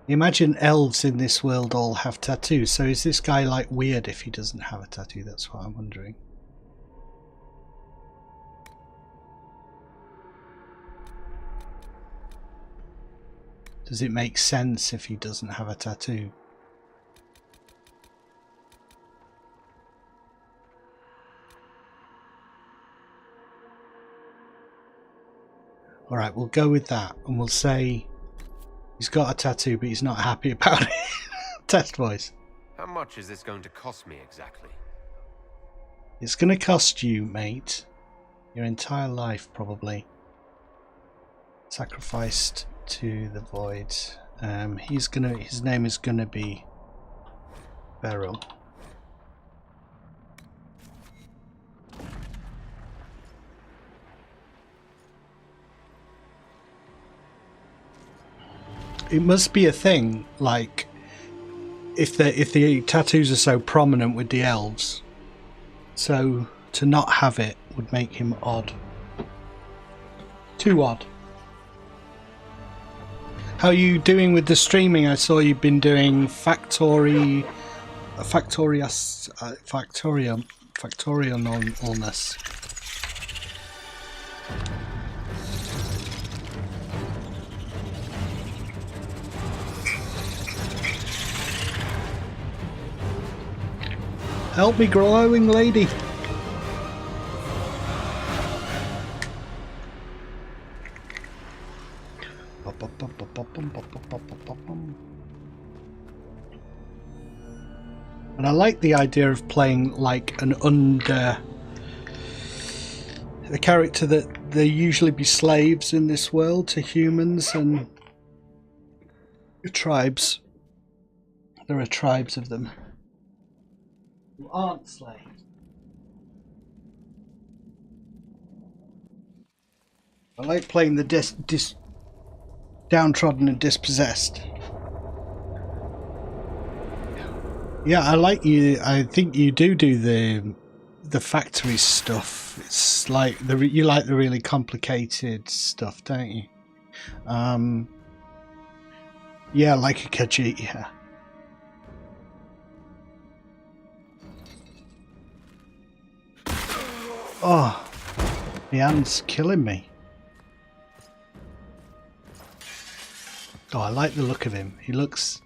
Imagine elves in this world all have tattoos, so is this guy like weird if he doesn't have a tattoo? That's what I'm wondering. Does it make sense if he doesn't have a tattoo? Alright, we'll go with that and we'll say he's got a tattoo but he's not happy about it. Test voice. How much is this going to cost me exactly? It's going to cost you, mate, your entire life probably. Sacrificed to the void. His name is gonna be Beryl. It must be a thing, like if the tattoos are so prominent with the elves, so to not have it would make him odd. Too odd. How are you doing with the streaming? I saw you've been doing Factorium allness. Help me, glowing lady. And I like the idea of playing like a character that they usually be slaves in this world to humans and tribes. There are tribes of them who aren't slaves. I like playing the downtrodden and dispossessed. Yeah, I like you. I think you do the factory stuff. It's like you like the really complicated stuff, don't you? Yeah, like a Khajiit. Yeah. Oh, the hand's killing me. Oh, I like the look of him. He looks...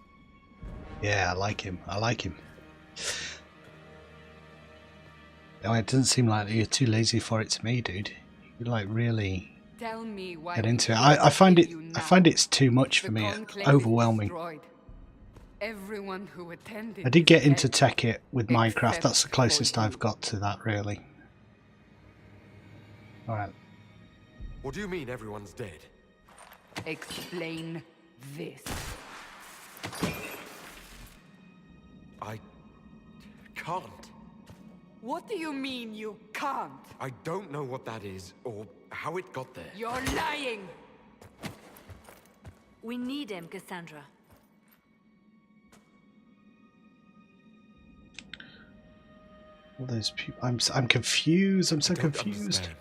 Yeah, I like him. I like him. Oh, it doesn't seem like you're too lazy for it to me, dude. You like really get into it. I find it's too much for me. Overwhelming. I did get into Tekkit with Minecraft. That's the closest I've got to that, really. Alright. What do you mean everyone's dead? Explain this. I can't. What do you mean you can't? I don't know what that is or how it got there. You're lying! We need him, Cassandra. All those people. I'm confused. I'm so confused. Understand.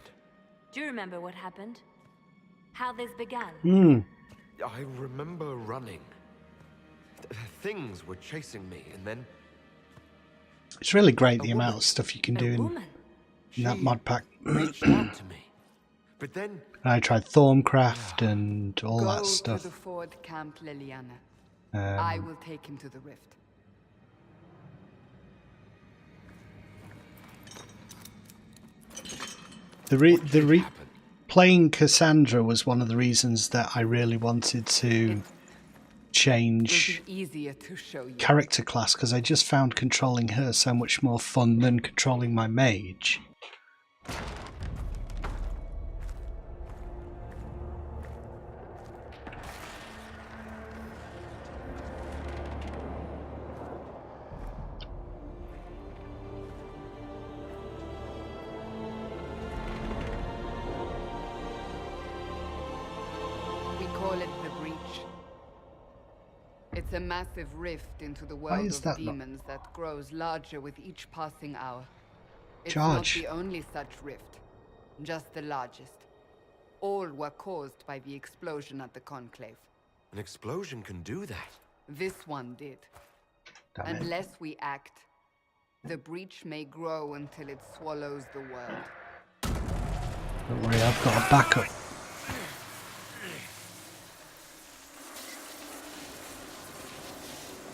Do you remember what happened? How this began? I remember running. Things were chasing me, and then It's really great the amount of stuff you can do in that mod pack. reached out to me. But then I tried Thorncraft and all that stuff. Go to the Ford Camp Liliana. I will take him to the rift. Playing Cassandra was one of the reasons that I really wanted to change Easier to show you. character class, because I just found controlling her so much more fun than controlling my mage. It's a massive rift into the world of demons that grows larger with each passing hour. It's not the only such rift, just the largest. All were caused by the explosion at the Conclave. an explosion can do that. This one did. Damn it. Unless we act, the breach may grow until it swallows the world. Don't worry, I've got a backup.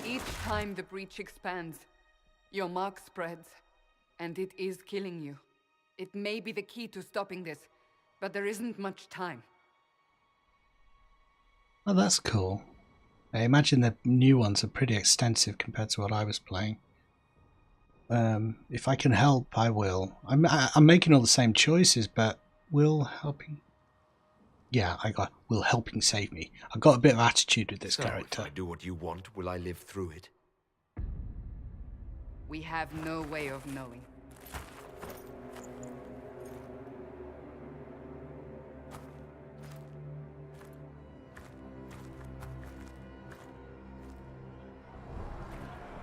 Each time the breach expands, your mark spreads, and it is killing you. It may be the key to stopping this, but there isn't much time. Oh, that's cool. I imagine the new ones are pretty extensive compared to what I was playing. If I can help, I will. I'm making all the same choices, but will helping... Yeah, will helping save me. I've got a bit of attitude with this character. If I do what you want, will I live through it? We have no way of knowing.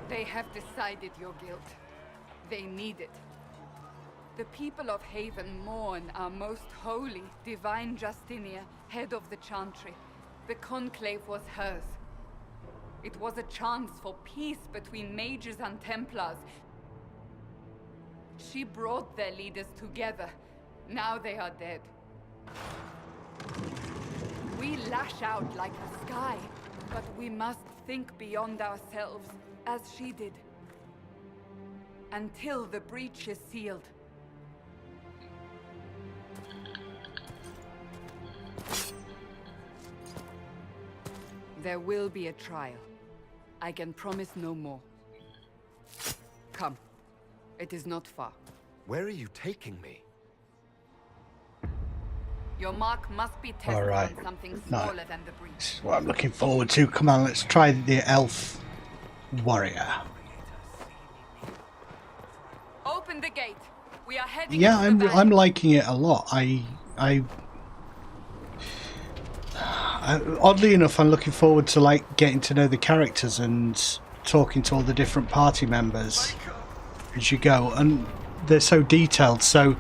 They have decided your guilt. They need it. The people of Haven mourn our most holy, divine Justinia, head of the Chantry. The Conclave was hers. It was a chance for peace between mages and Templars. She brought their leaders together. Now they are dead. We lash out like the sky, but we must think beyond ourselves, as she did. Until the breach is sealed. There will be a trial. I can promise no more. Come. It is not far. Where are you taking me? Your mark must be tested on something smaller than the breach. This is what I'm looking forward to. Come on, let's try the elf warrior. Open the gate. We are heading. Yeah, I'm liking it a lot. Oddly enough, I'm looking forward to like getting to know the characters and talking to all the different party members as you go, and they're so detailed, so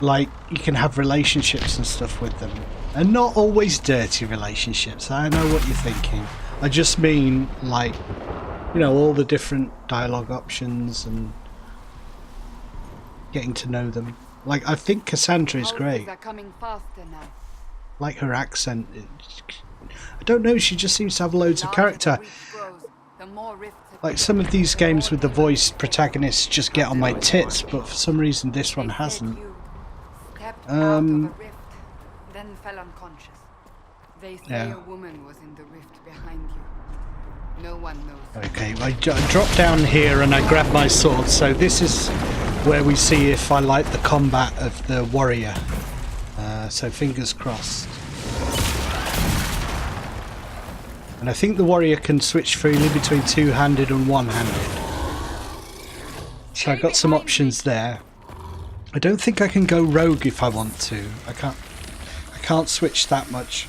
like you can have relationships and stuff with them, and not always dirty relationships. I know what you're thinking. I just mean like, you know, all the different dialogue options and getting to know them. Like, I think Cassandra is great. Are coming faster now. Like her accent. I don't know, she just seems to have loads of character. Like some of these games with the voice protagonists just get on my tits, but for some reason this one hasn't. Then fell unconscious. They say a woman was in the rift behind you. No one knows. Okay, I drop down here and I grab my sword, so this is where we see if I like the combat of the warrior. So fingers crossed. And I think the warrior can switch freely between two-handed and one-handed. So I got some options there. I don't think I can go rogue if I want to. I can't switch that much.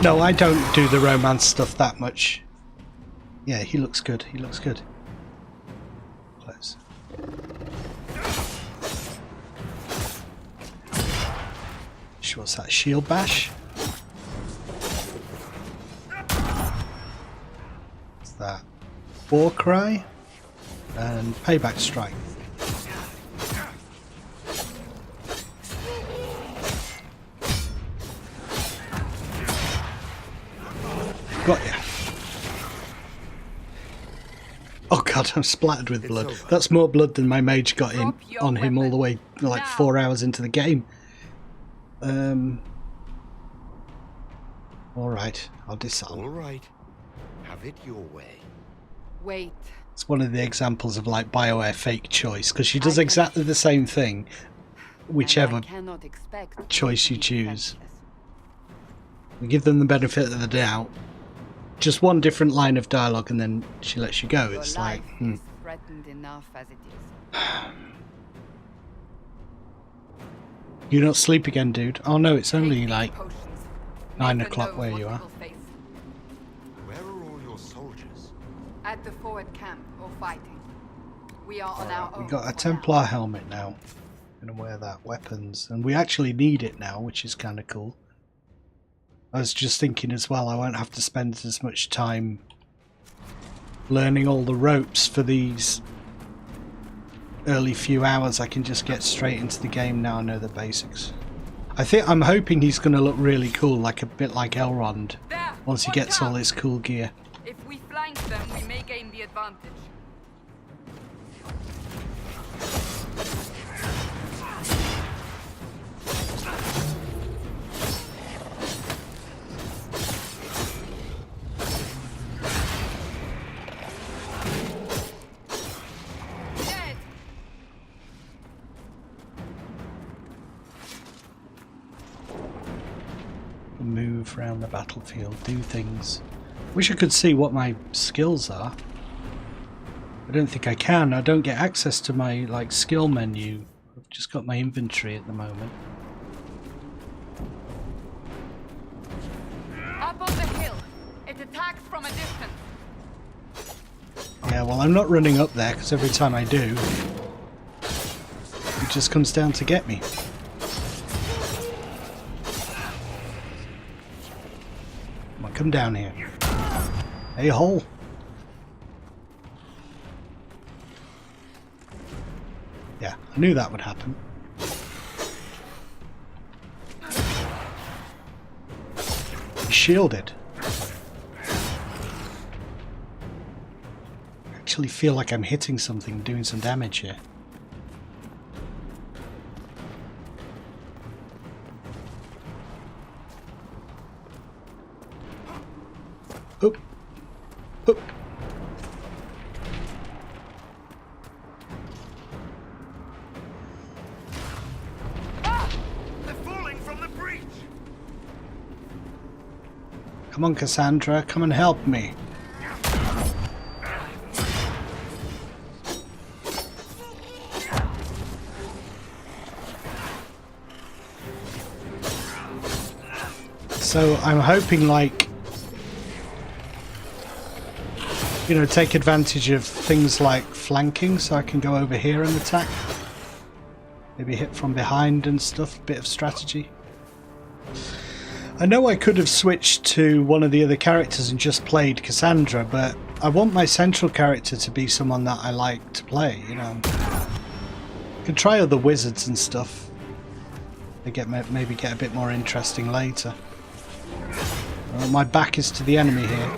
No, I don't do the romance stuff that much. Yeah, he looks good. He looks good. Close. What's that? Shield bash? What's that? War cry and payback strike. Got ya. Oh god, I'm splattered with blood. That's more blood than my mage got in on him all the way like 4 hours into the game. Alright, I'll disarm. Alright. Have it your way. Wait. It's one of the examples of like Bioware fake choice, because she does exactly the same thing, whichever choice you choose. We give them the benefit of the doubt. Just one different line of dialogue and then she lets you go. It's like, threatened enough as it is. You don't sleep again, dude. Oh no, it's only like 9 o'clock where you are. Where are all your soldiers? At the forward camp or fighting. We are on our own. We got a Templar helmet now. going to wear that. Weapons. And we actually need it now, which is kind of cool. I was just thinking as well, I won't have to spend as much time learning all the ropes for these early few hours. I can just get straight into the game now I know the basics. I'm hoping he's going to look really cool, like a bit like Elrond, once he gets all his cool gear. If we flank them, we may gain the advantage. Move around the battlefield, do things. Wish I could see what my skills are. I don't think I can. I don't get access to my like skill menu. I've just got my inventory at the moment. Up on the hill. It attacks from a distance. Yeah, well, I'm not running up there because every time I do, it just comes down to get me. Come down here. Hey, hole. Yeah, I knew that would happen. He's shielded. I actually feel like I'm hitting something, doing some damage here. Oop. Oop. Ah! They're falling from the breach. Come on, Cassandra, come and help me. So I'm hoping, like, you know, take advantage of things like flanking, so I can go over here and attack. Maybe hit from behind and stuff, bit of strategy. I know I could have switched to one of the other characters and just played Cassandra, but I want my central character to be someone that I like to play, you know. I could try other wizards and stuff. They maybe get a bit more interesting later. Well, my back is to the enemy here.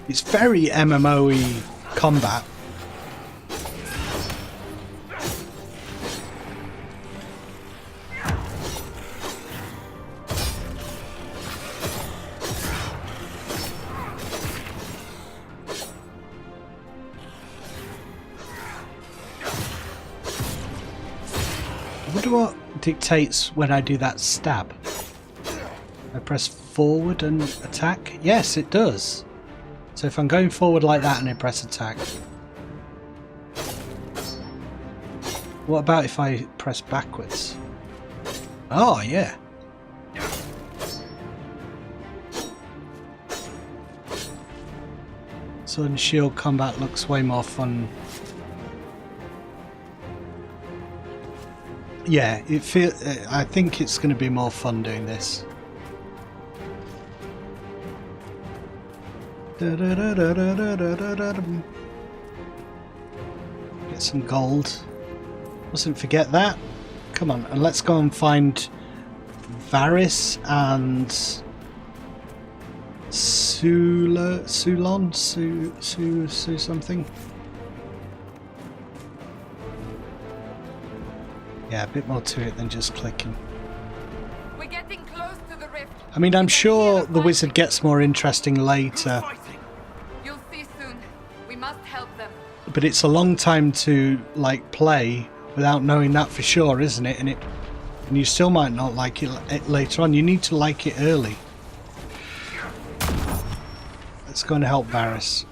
It's very MMO-y combat. I wonder what dictates when I do that stab. I press forward and attack? Yes, it does. So if I'm going forward like that and I press attack. What about if I press backwards? Oh, yeah. Sword and shield combat looks way more fun. Yeah, I think it's going to be more fun doing this. Get some gold. Mustn't forget that. Come on, and let's go and find Varys and Sulon? Su something. Yeah, a bit more to it than just clicking. We're getting close to the rift. I mean, I'm sure the wizard gets more interesting later. You'll see soon. We must help them. But it's a long time to, like, play without knowing that for sure, isn't it? And you still might not like it later on. You need to like it early. Let's go and help Varys.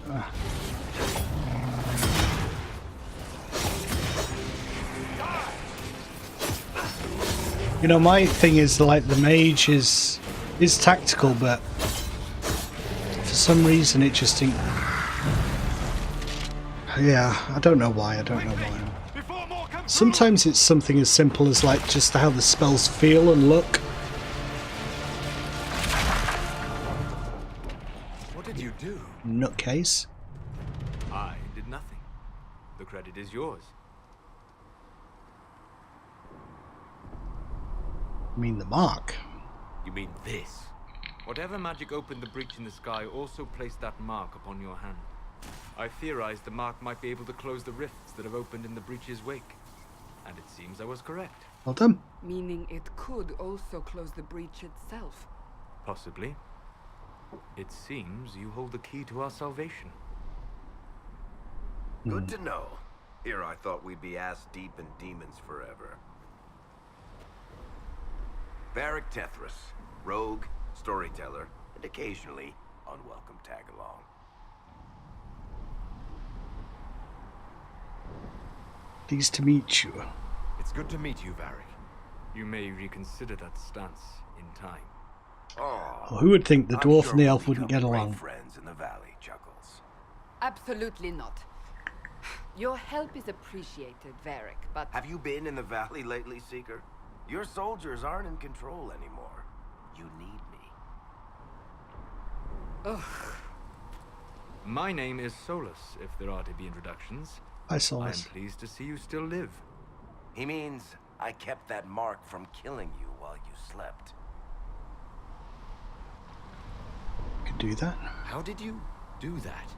You know, my thing is, like, the mage is tactical, but for some reason it just didn't... Yeah, I don't know why, Sometimes it's something as simple as like just how the spells feel and look. What did you do? Nutcase. I did nothing. The credit is yours. I mean the mark. You mean this? Whatever magic opened the breach in the sky also placed that mark upon your hand. I theorized the mark might be able to close the rifts that have opened in the breach's wake. And it seems I was correct. Well done. Meaning it could also close the breach itself. Possibly. It seems you hold the key to our salvation. Good to know. Here I thought we'd be ass deep in demons forever. Varric Tethras, rogue, storyteller, and occasionally unwelcome tag-along. Pleased to meet you. It's good to meet you, Varric. You may reconsider that stance in time. Oh, Well, who would think the I'm dwarf sure and the we'll elf wouldn't become get great along? friends in the valley, Chuckles. Absolutely not. Your help is appreciated, Varric, but... Have you been in the valley lately, Seeker? Your soldiers aren't in control anymore. You need me. Ugh. My name is Solus, if there are to be introductions. I I saw am this. pleased to see you still live. He means I kept that mark from killing you while you slept. Could do that. How did you do that?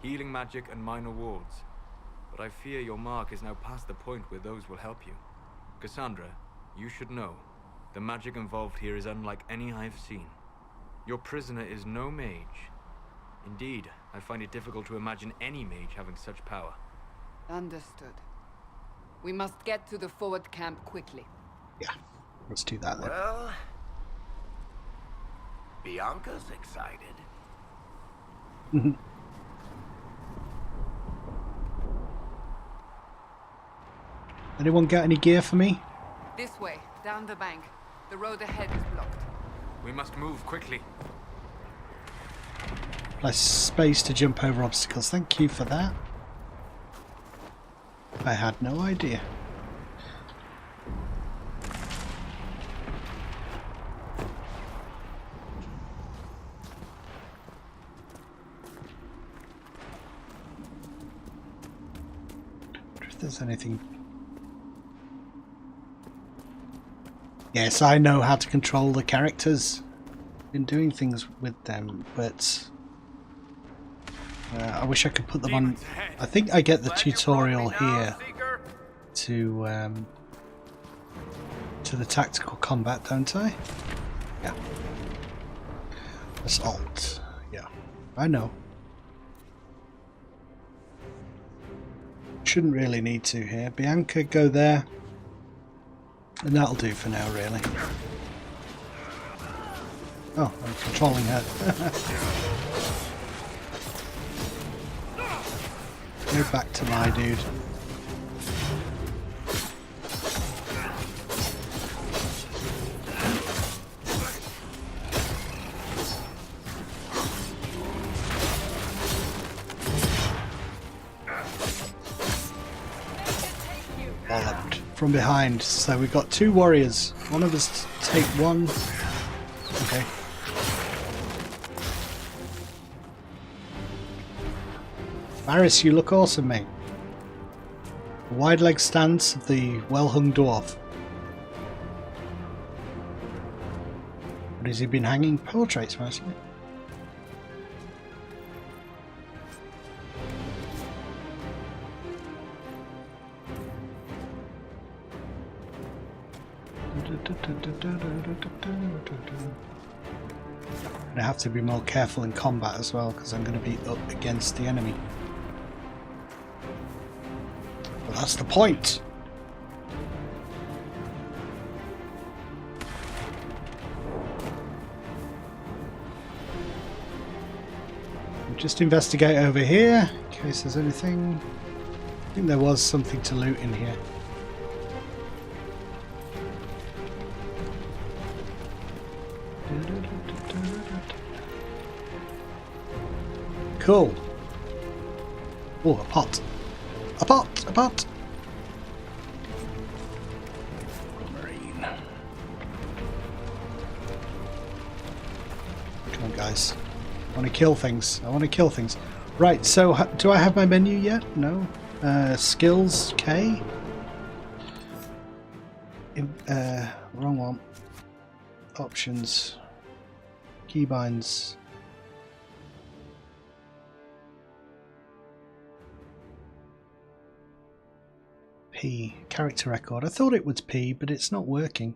Healing magic and minor wards. But I fear your mark is now past the point where those will help you. Cassandra, you should know. The magic involved here is unlike any I've seen. Your prisoner is no mage. Indeed, I find it difficult to imagine any mage having such power. Understood. We must get to the forward camp quickly. Yeah. Let's do that then. Well, Bianca's excited. Anyone got any gear for me? This way, down the bank. The road ahead is blocked. We must move quickly. Less space to jump over obstacles. Thank you for that. I had no idea. Wonder if there's anything. Yes, I know how to control the characters. Been doing things with them, but I wish I could put them on. I think I get the tutorial here to the tactical combat, don't I? Yeah. Assault. Yeah, I know. Shouldn't really need to here. Bianca, go there. And that'll do for now, really. Oh, I'm controlling her. Go back to my dude. Walloped from behind. So we've got two warriors. One of us take one. Okay. Varys, you look awesome, mate. The wide leg stance of the well-hung dwarf. What has he been hanging? Portraits, mostly. I have to be more careful in combat as well because I'm going to be up against the enemy. Well, that's the point. We'll just investigate over here in case there's anything. I think there was something to loot in here. Cool. Oh, a pot. A pot! A pot! guys. I want to kill things. I want to kill things. Right, so do I have my menu yet? No. Skills, K. Wrong one. Options. Keybinds. P. Character record. I thought it was P, but it's not working.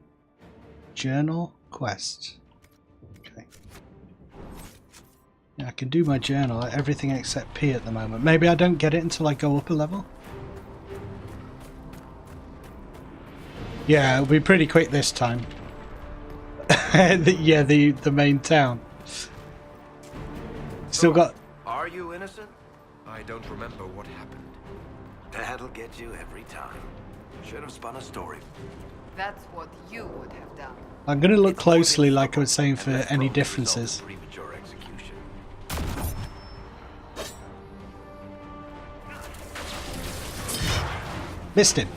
Journal. Quest. Okay. Yeah, I can do my journal, everything except P at the moment. Maybe I don't get it until I go up a level. Yeah, it'll be pretty quick this time. Yeah, the main town. Still got... Are you innocent? I don't remember what happened. That'll get you every time. Should have spun a story. That's what you would have done. I'm going to look closely, like I was saying, for any differences. Premature execution. Missed him.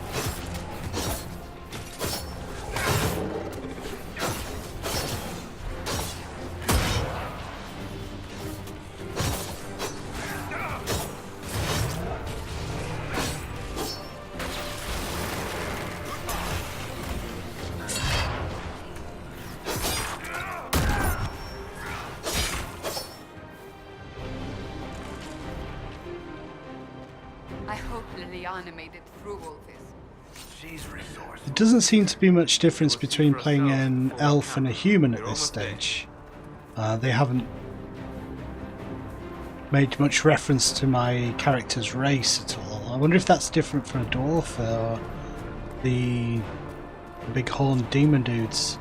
I hope Liliana made it through all this. She's resourceful. There doesn't seem to be much difference between playing an elf and a human at this stage. They haven't made much reference to my character's race at all. I wonder if that's different for a dwarf or the big horned demon dudes.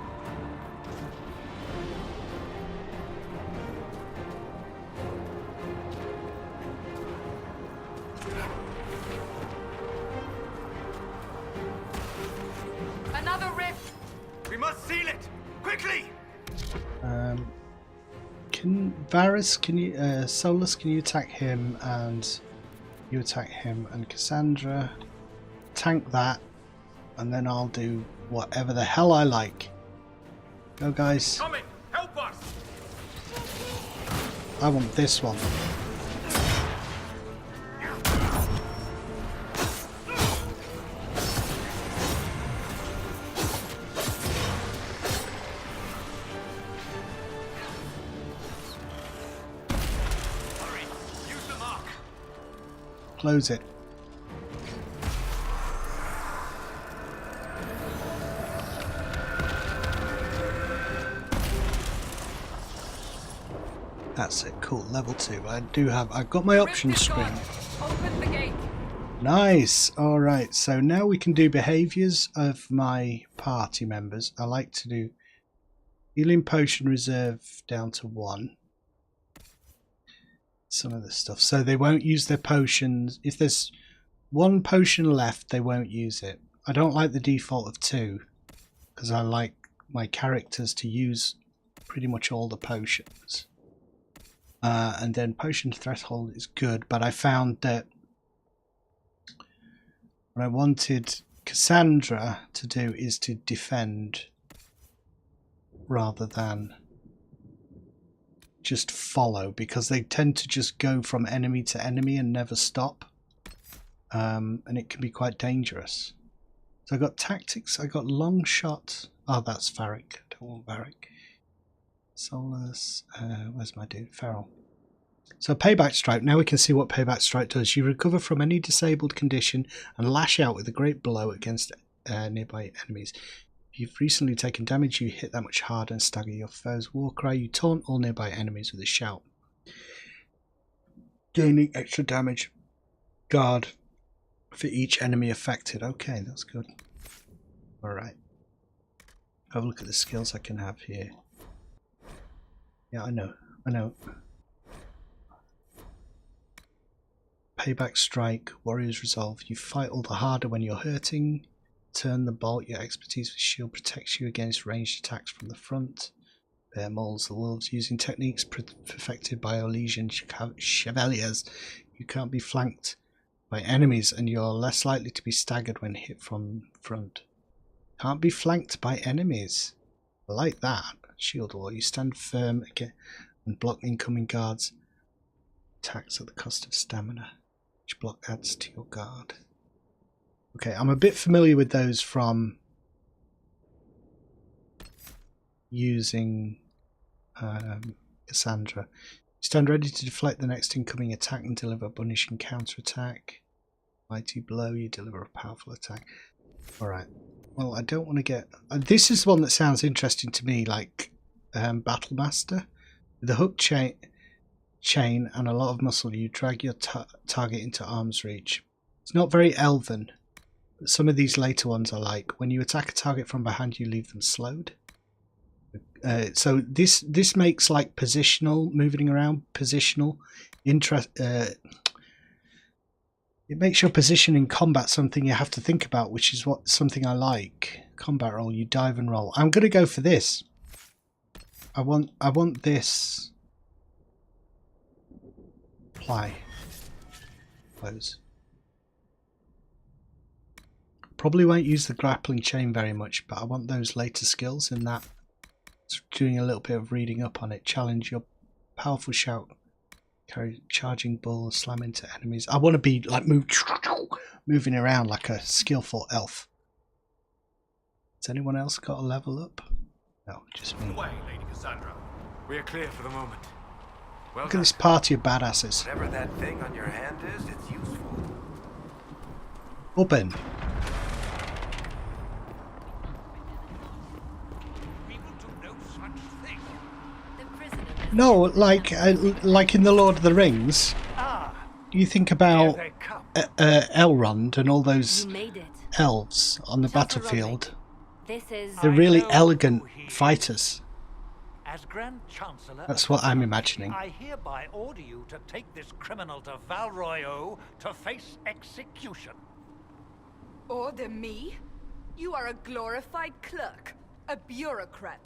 Another rift! We must seal it! Quickly! Can Varus, can you, Solus, can you attack him, and you attack him, and Cassandra, tank that, and then I'll do whatever the hell I like. Go guys. Coming! Help us! I want this one. Close it. That's it, cool, level 2. I've got my options screen. Open the gate. Nice, alright, so now we can do behaviours of my party members. I like to do healing potion reserve down to 1. Some of the stuff, so they won't use their potions. If there's 1 potion left, they won't use it. I don't like the default of 2 because I like my characters to use pretty much all the potions. And then potion threshold is good, but I found that what I wanted Cassandra to do is to defend rather than just follow, because they tend to just go from enemy to enemy and never stop, and it can be quite dangerous. So I got tactics, I got long shot. Oh, that's Varric. I don't want Varric. Solus, where's my dude? Feral. So payback strike. Now we can see what payback strike does. You recover from any disabled condition and lash out with a great blow against nearby enemies. If you've recently taken damage, you hit that much harder and stagger your foes. Warcry, you taunt all nearby enemies with a shout, gaining extra damage. Guard for each enemy affected. Okay, that's good. Alright. Have a look at the skills I can have here. Yeah, I know. Payback strike, warrior's resolve. You fight all the harder when you're hurting. Turn the bolt. Your expertise with shield protects you against ranged attacks from the front. Bear mauls the wolves using techniques perfected by Olesian chevaliers. You can't be flanked by enemies, and you're less likely to be staggered when hit from front. Can't be flanked by enemies. I like that. Shield wall. You stand firm and block incoming guards. Attacks at the cost of stamina. Each block adds to your guard. Okay, I'm a bit familiar with those from using Cassandra. Stand ready to deflect the next incoming attack and deliver a punishing counter-attack. Mighty blow, you deliver a powerful attack. Alright, well I don't want to get... this is one that sounds interesting to me, like Battle Master. With a hook chain and a lot of muscle, you drag your target into arm's reach. It's not very elven, but some of these later ones are like, when you attack a target from behind you leave them slowed. So this makes like positional, moving around, positional interest. It makes your position in combat something you have to think about, which is something I like. Combat roll, you dive and roll. I'm going to go for this. I want this. Apply. Close. Probably won't use the grappling chain very much, but I want those later skills in that. Doing a little bit of reading up on it. Challenge your powerful shout. Carry charging bull, slam into enemies. I want to be like moving around like a skillful elf. Has anyone else got a level up? No, just me. Way, Lady Cassandra. We are clear for the moment. Well Look at this party of badasses. Whatever that thing on your hand is, it's useful. Open. No, like in the Lord of the Rings, you think about Elrond and all those elves on the battlefield. They're really elegant fighters. As Grand Chancellor, that's what I'm imagining. I hereby order you to take this criminal to Val Royeaux to face execution. Order me? You are a glorified clerk, a bureaucrat.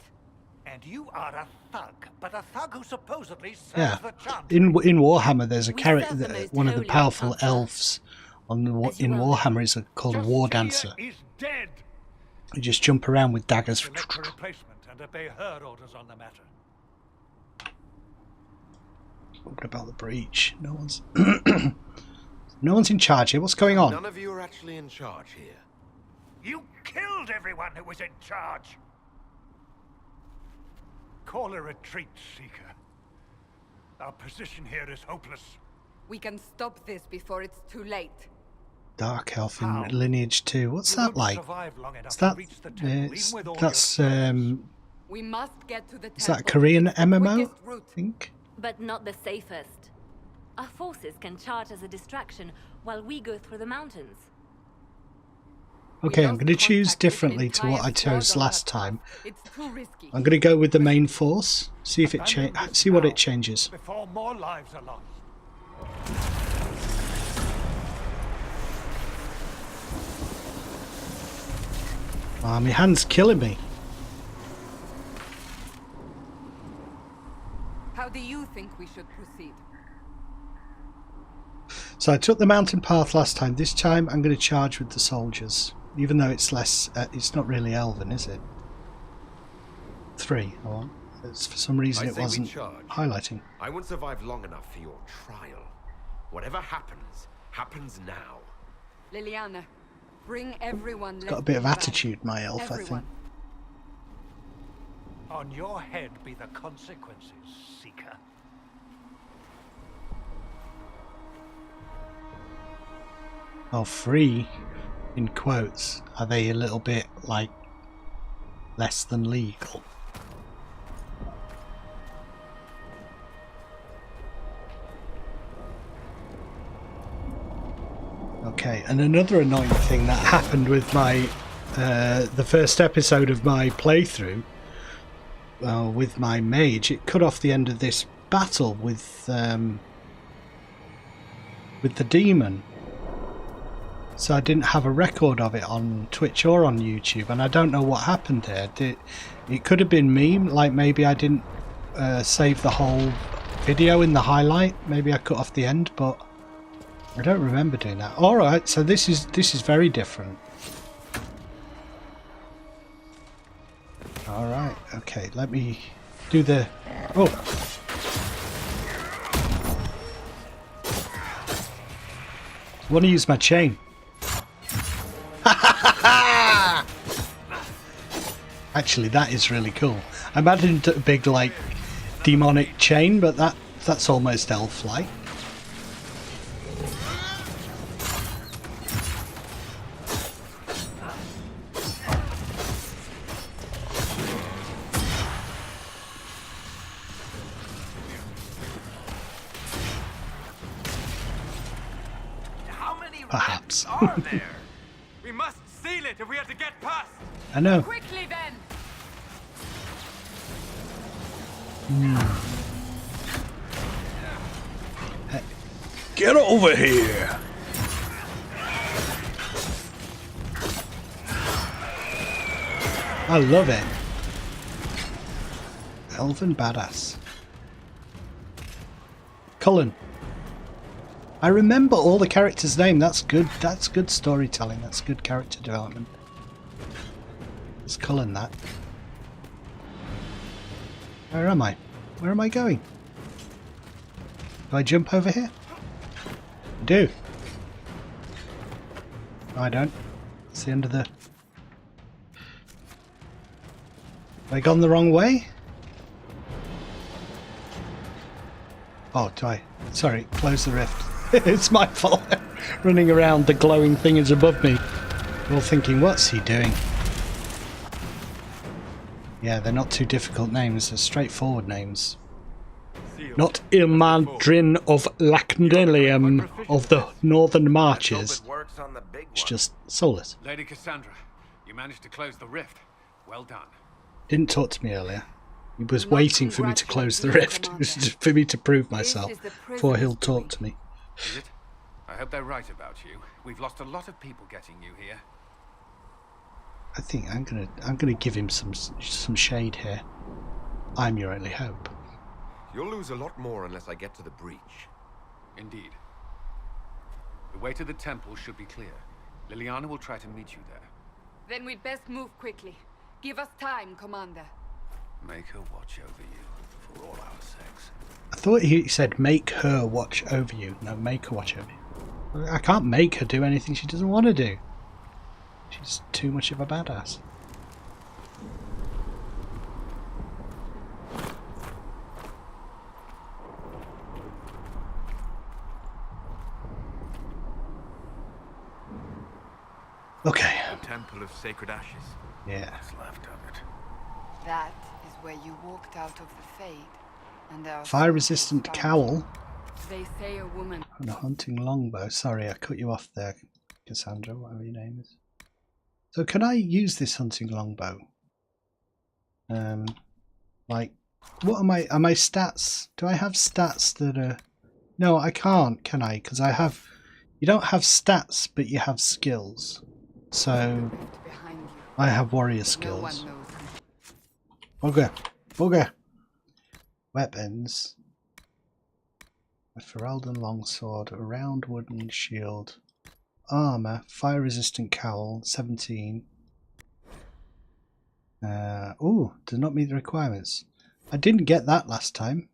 And you are a thug, but a thug who supposedly serves the Chancellor. In Warhammer, there's a character, one of the powerful elves in Warhammer is called a War Dancer. Is dead. You just jump around with daggers. Select a replacement and obey her orders on the matter. What about the breach? No one's no one's in charge here. What's going on? None of you are actually in charge here. You killed everyone who was in charge. Call a retreat, Seeker. Our position here is hopeless. We can stop this before it's too late. Dark Elf in Lineage 2. What's that like? Is that that's we must get to the is that a Korean MMO? I think. But not the safest. Our forces can charge as a distraction while we go through the mountains. Okay, I'm going to choose differently to what I chose last time. It's too risky. I'm going to go with the main force. See if it see what it changes. Before more lives are lost. My hand's killing me. How do you think we should proceed? So I took the mountain path last time. This time I'm going to charge with the soldiers. Even though it's less, it's not really elven, is it? 3. I want. For some reason it wasn't highlighting. I won't survive long enough for your trial. Whatever happens, happens now. Liliana, bring everyone. Got a bit of attitude, my elf, I think. On your head be the consequences, Seeker. Oh, 3 in quotes. Are they a little bit like less than legal? Okay, and another annoying thing that happened with my the first episode of my playthrough with my mage, it cut off the end of this battle with the demon. So I didn't have a record of it on Twitch or on YouTube, and I don't know what happened there. It could have been me, like maybe I didn't save the whole video in the highlight. Maybe I cut off the end, but I don't remember doing that. Alright, so this is very different. Alright, okay, let me do the... Oh! I want to use my chain. Actually, that is really cool. I imagined a big, like, demonic chain, but that's almost elf-like. How many Perhaps. rats are there? We must seal it if we are to get past. I know. Quickly then! Get over here! I love it. Elven badass. Cullen. I remember all the characters' name. That's good. That's good storytelling. That's good character development. It's Cullen, that. Where am I? Where am I going? Do I jump over here? I do. No, I don't. It's the end of the... Have I gone the wrong way? Oh, do I? Sorry, close the rift. It's my fault. Running around, the glowing thing is above me. We're all thinking, what's he doing? Yeah, they're not too difficult names. They're straightforward names. Not Ilmadrin of Lacndelium of the Northern Marches. It works on the big It's one. just soulless. Lady Cassandra, you managed to close the rift. Well done. Didn't talk to me earlier. He was Not waiting for me to close the congratulate rift. you, It was Commander. just for me to prove This myself is the before he'll prisoner's talk to me. Is it? I hope they're right about you. We've lost a lot of people getting you here. I think I'm gonna give him some shade here. I'm your only hope. You'll lose a lot more unless I get to the breach. Indeed. The way to the temple should be clear. Liliana will try to meet you there. Then we'd best move quickly. Give us time, Commander. Make her watch over you, for all our sakes. I thought he said make her watch over you. No, make her watch over you. I can't make her do anything she doesn't want to do. She's too much of a badass. Okay. The Temple of Sacred Ashes. Yeah. What's left of it. That is where you walked out of the Fade. And our Fire resistant soldiers cowl found. They say a woman. and a hunting longbow. Sorry, I cut you off there, Cassandra, whatever your name is. So can I use this hunting longbow? Like, what am my stats? Do I have stats that are... No, I can't, can I? Because I have... You don't have stats, but you have skills. So, Rift behind you. I have warrior No skills. one knows. Okay, okay. Weapons. A Ferelden longsword, a round wooden shield. Armour, fire resistant cowl, 17. Ooh, does not meet the requirements. I didn't get that last time.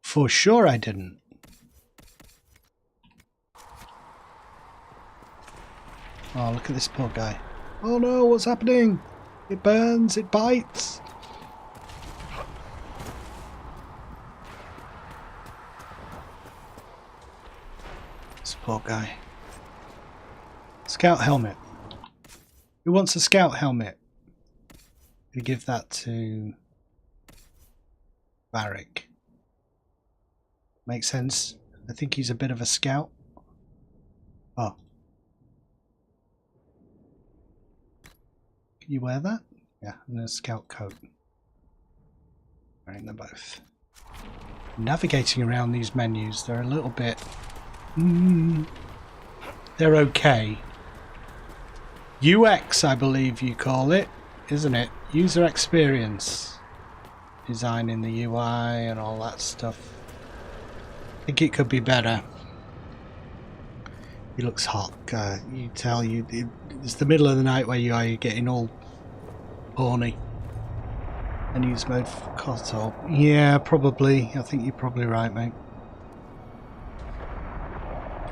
For sure I didn't. Oh, look at this poor guy. Oh no, what's happening? It burns, it bites. This poor guy. Scout helmet. Who wants a scout helmet? We give that to Varric. Makes sense. I think he's a bit of a scout. Oh. Can you wear that? Yeah, and a scout coat. Wearing them both. Navigating around these menus, they're a little bit... they're okay. UX, I believe you call it, isn't it? User experience. Designing the UI and all that stuff. I think it could be better. He looks hot. You tell it's the middle of the night where you're getting all horny. And use mode for Kotor. Yeah, probably. I think you're probably right, mate.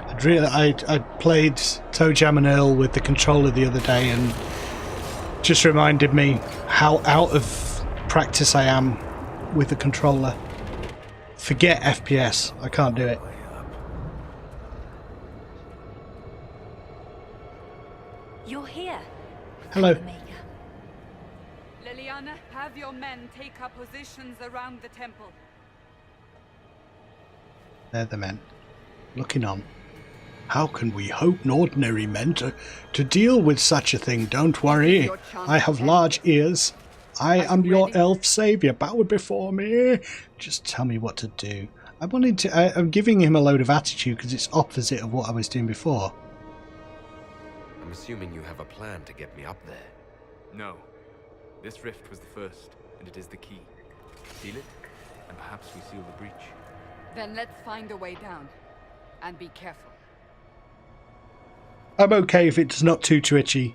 I really. I played Toe Jam and Earl with the controller the other day, and just reminded me how out of practice I am with the controller. Forget FPS. I can't do it. You're here. Hello. Liliana, have your men take up positions around the temple. They're the men. Looking on. How can we hope ordinary men to deal with such a thing? Don't worry. I have large ears. I am your elf savior. Bow before me. Just tell me what to do. I'm giving him a load of attitude because it's opposite of what I was doing before. I'm assuming you have a plan to get me up there. No. This rift was the first, and it is the key. Seal it, and perhaps we seal the breach. Then let's find a way down. And be careful. I'm okay if it's not too twitchy.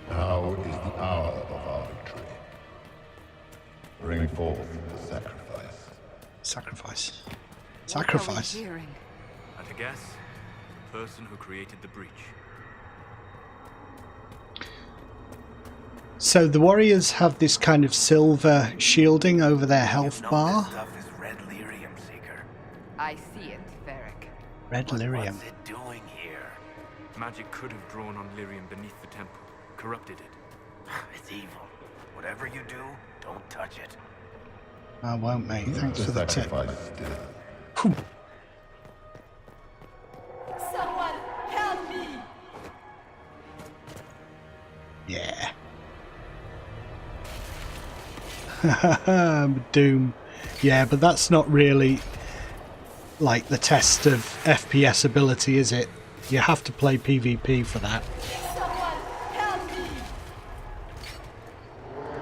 Now is the hour of our victory. Bring forth the sacrifice. Sacrifice. What Sacrifice. are we hearing? At a guess, the person who created the breach. So the warriors have this kind of silver shielding over their health bar. This stuff is red lyrium, Seeker. I see it, Varric. Red lyrium. What's it doing here? Magic could have drawn on lyrium beneath the temple, corrupted it. It's evil. Whatever you do, don't touch it. I won't, mate. Thanks for the tip. sacrifice still. Whew. Someone help me! Yeah. Doom. Yeah, but that's not really like the test of FPS ability, is it? You have to play PvP for that. Someone help me!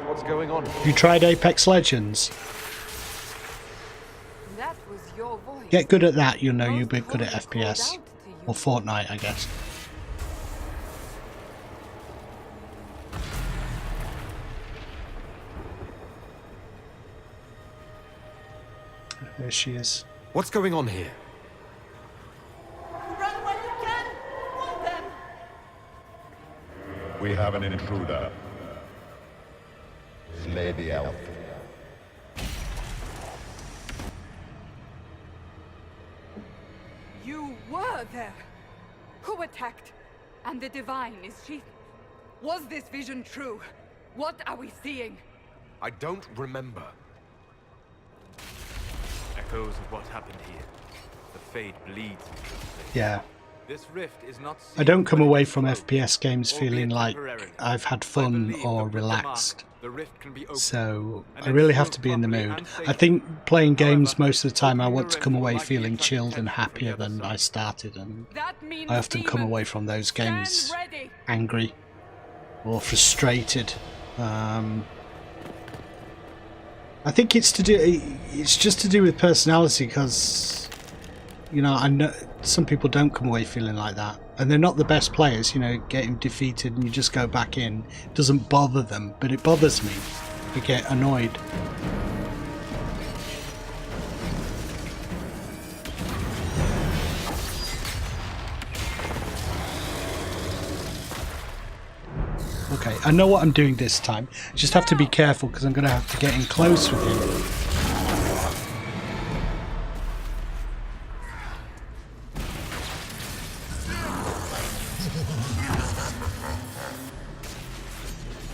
What's going on? Have you tried Apex Legends? That was your voice. Get good at that, you'll know you'll be Most good at holy called FPS. out to you. Or Fortnite, I guess. There she is. What's going on here? Run when you can! Hold them! We have an intruder. Slay the elf. You were there! Who attacked? And the Divine, is she... Was this vision true? What are we seeing? I don't remember. Echoes of what happened here. The fade bleeds. Yeah. This rift is not. I don't come sealed away when from it is FPS games albeit feeling like temporarily. I've had I fun believe or that with the relaxed. mark, the rift can be opened, So and I then really have sealed to be in the properly mood. and I safely. think playing games However, most of the time I opening want the to come rift away might be feeling attract chilled and attention from happier the other than I side. started, and That means I often come demons. away from those Stand games ready. angry or frustrated. I think it's just to do with personality, because I know some people don't come away feeling like that, and they're not the best players. Getting defeated and you just go back in doesn't bother them, but it bothers me. I get annoyed. Okay, I know what I'm doing this time. Just have to be careful because I'm going to have to get in close with him.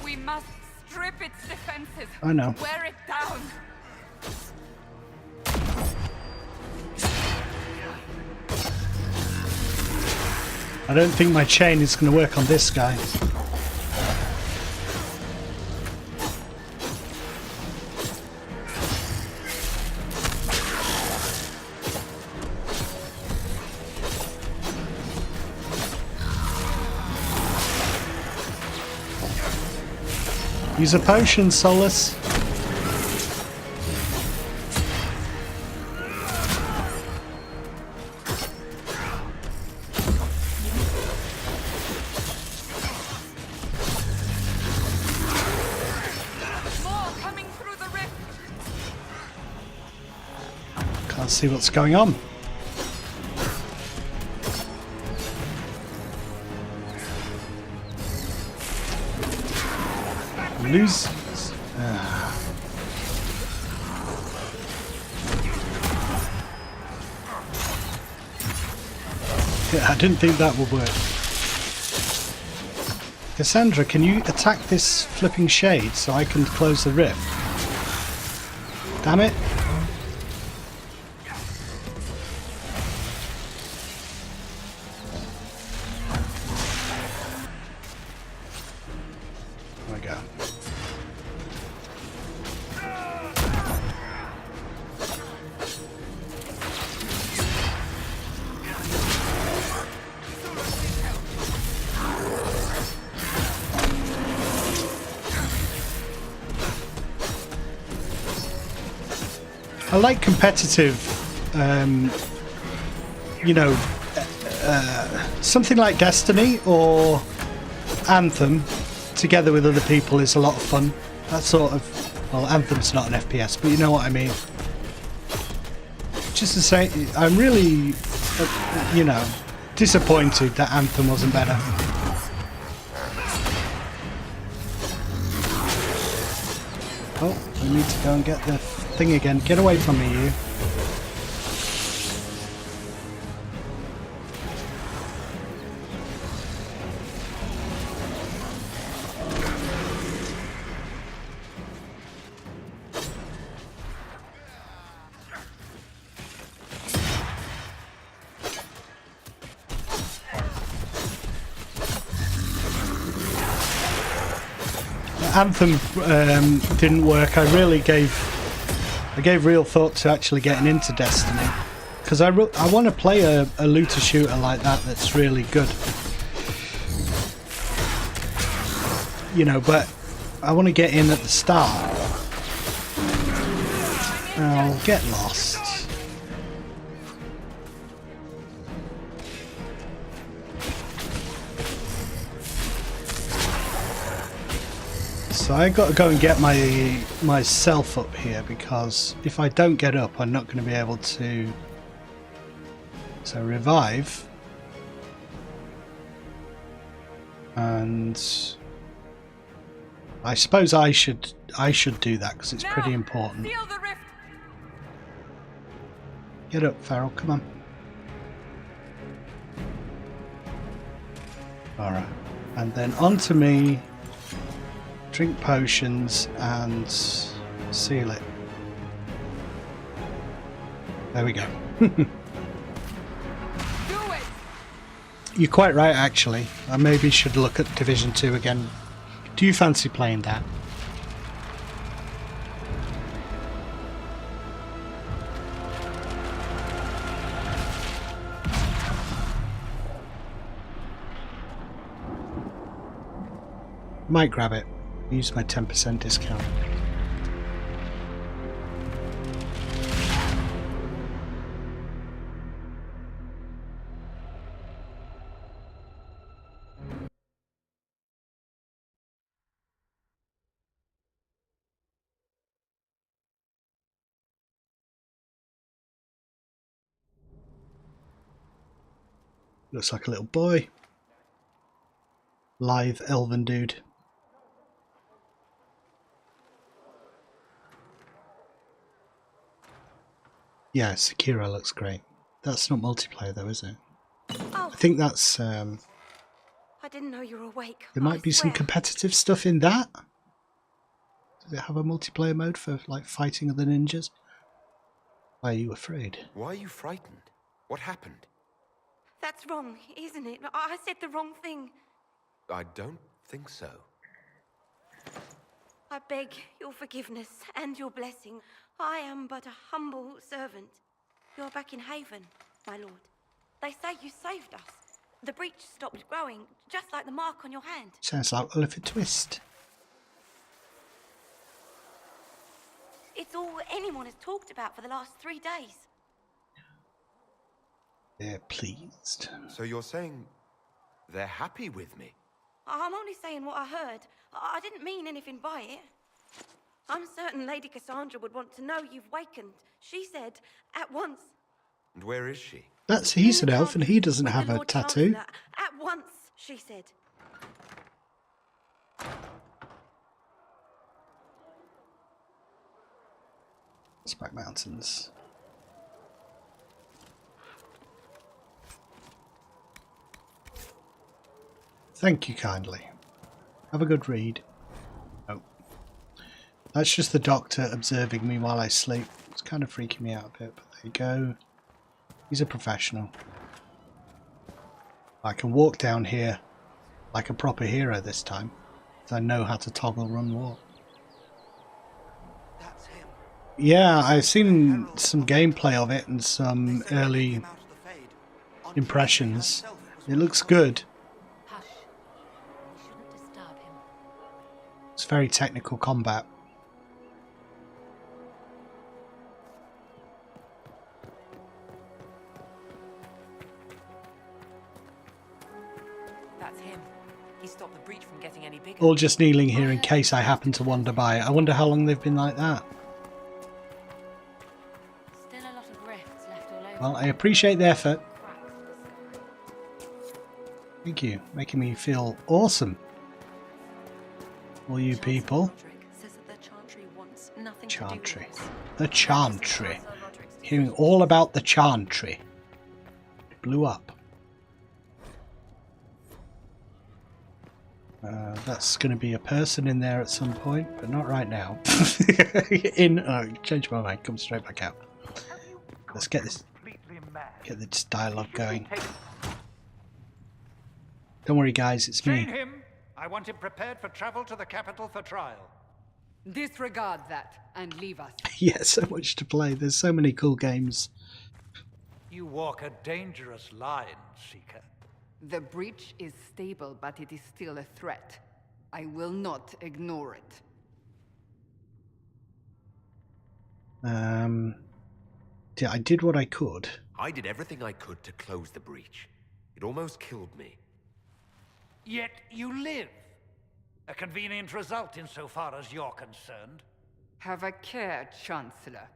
We must strip its defenses. I know. Wear it down. I don't think my chain is going to work on this guy. Use a potion, Solus. More coming through the rift. Can't see what's going on. lose. Yeah, I didn't think that would work. Cassandra, can you attack this flipping shade so I can close the rift? Damn it. There we go. I like competitive, you know, something like Destiny or Anthem together with other people is a lot of fun. That sort of, well, Anthem's not an FPS, but you know what I mean. Just to say, I'm really, you know, disappointed that Anthem wasn't better. Oh, I need to go and get the thing again. Get away from me, you. Anthem didn't work. I gave real thought to actually getting into Destiny because I want to play a looter shooter like that that's really good, you know, but I want to get in at the start. I'll get lost. So I got to go and get myself up here, because if I don't get up, I'm not going to be able to. So revive, and I suppose I should do that because it's pretty important. Get up, Farrell. Come on. All right, and then onto me. Drink potions and seal it. There we go. You're quite right, actually. I maybe should look at Division 2 again. Do you fancy playing that? Might grab it. Use my 10% discount. Looks like a little boy. Live elven dude. Yeah, Sekiro looks great. That's not multiplayer though, is it? Oh. I think that's I didn't know you were awake. there might be some competitive stuff in that. Does it have a multiplayer mode for like fighting other ninjas? Why are you afraid? Why are you frightened? What happened? That's wrong, isn't it? I said the wrong thing. I don't think so. I beg your forgiveness and your blessing. I am but a humble servant. You're back in Haven, my lord. They say you saved us. The breach stopped growing, just like the mark on your hand. Sounds like Oliver Twist. It's all anyone has talked about for the last 3 days. They're pleased. So you're saying they're happy with me? I'm only saying what I heard. I didn't mean anything by it. I'm certain Lady Cassandra would want to know you've wakened. She said, at once. And where is she? He's an elf and he doesn't have a tattoo. At once, she said. Spike Mountains. Thank you kindly. Have a good read. Oh. That's just the doctor observing me while I sleep. It's kind of freaking me out a bit, but there you go. He's a professional. I can walk down here like a proper hero this time. I know how to toggle run walk. That's him. Yeah, I've seen some gameplay of it and some early impressions. It looks good. Hush. We shouldn't disturb him. It's very technical combat. That's him. He stopped the breach from getting any bigger. All just kneeling here in case I happen to wander by. I wonder how long they've been like that. Still a lot of rifts left all over. Well, I appreciate the effort. Thank you, making me feel awesome. All you people. Says that the Chantry wants nothing Chantry. to do with The Chantry. Hearing all about the Chantry. It blew up. That's going to be a person in there at some point, but not right now. Change my mind, come straight back out. Let's get this dialogue going. Don't worry guys, it's me. Chain him! I want him prepared for travel to the capital for trial. Disregard that and leave us. Yeah, so much to play. There's so many cool games. You walk a dangerous line, Seeker. The breach is stable, but it is still a threat. I will not ignore it. Yeah, I did what I could. I did everything I could to close the breach. It almost killed me. Yet you live. A convenient result insofar as you're concerned. Have a care, Chancellor.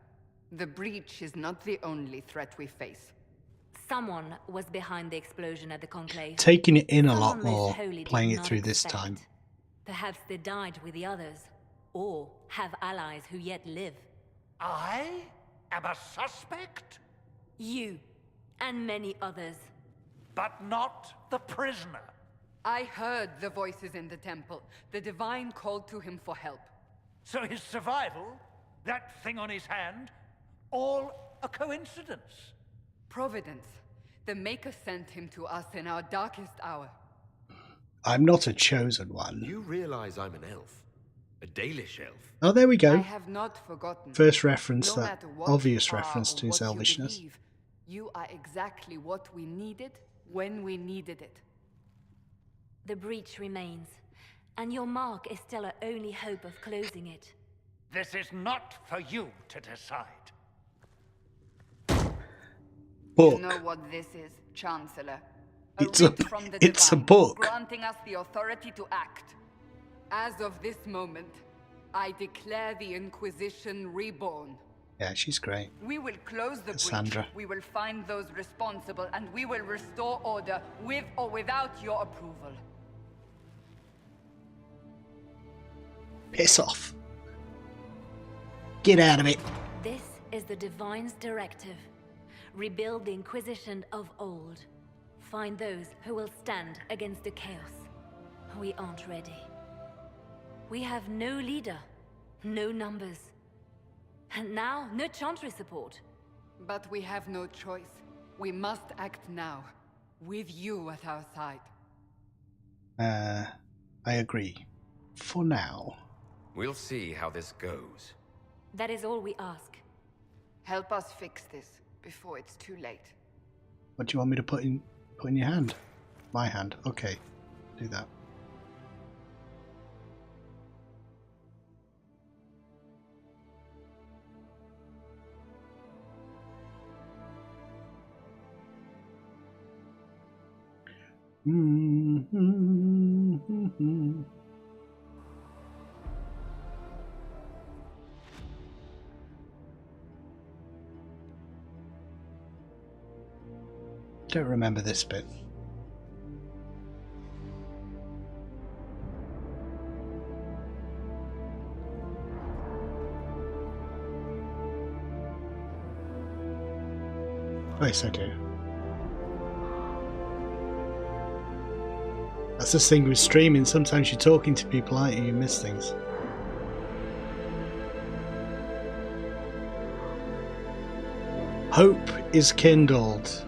The breach is not the only threat we face. Someone was behind the explosion at the Conclave. Taking it in a lot Someone most more, holy playing did it not through this expect. time. Perhaps they died with the others, or have allies who yet live. I am a suspect? You, and many others. But not the prisoner. I heard the voices in the temple. The Divine called to him for help. So his survival, that thing on his hand, all a coincidence. Providence. The Maker sent him to us in our darkest hour. I'm not a chosen one. You realize I'm an elf. A Dalish elf. Oh, there we I go. have not forgotten. First reference, No that matter what obvious you are reference or to his what you elvishness. believe, you are exactly what we needed when we needed it. The breach remains, and your mark is still our only hope of closing it. This is not for you to decide. Book. You know what this is, Chancellor? It's a writ from the it's a Divine, book. granting us the authority to act. As of this moment, I declare the Inquisition reborn. Yeah, she's great. We will close the Cassandra. breach. We will find those responsible, and we will restore order with or without your approval. Piss off. Get out of it. This is the Divine's directive. Rebuild the Inquisition of old. Find those who will stand against the chaos. We aren't ready. We have no leader, no numbers. And now, no Chantry support. But we have no choice. We must act now, with you at our side. I agree. For now. We'll see how this goes. That is all we ask. Help us fix this before it's too late. What do you want me to put in your hand? My hand. Okay. Do that. Don't remember this bit. Yes, I do. That's the thing with streaming. Sometimes you're talking to people, aren't you? You miss things. Hope is kindled.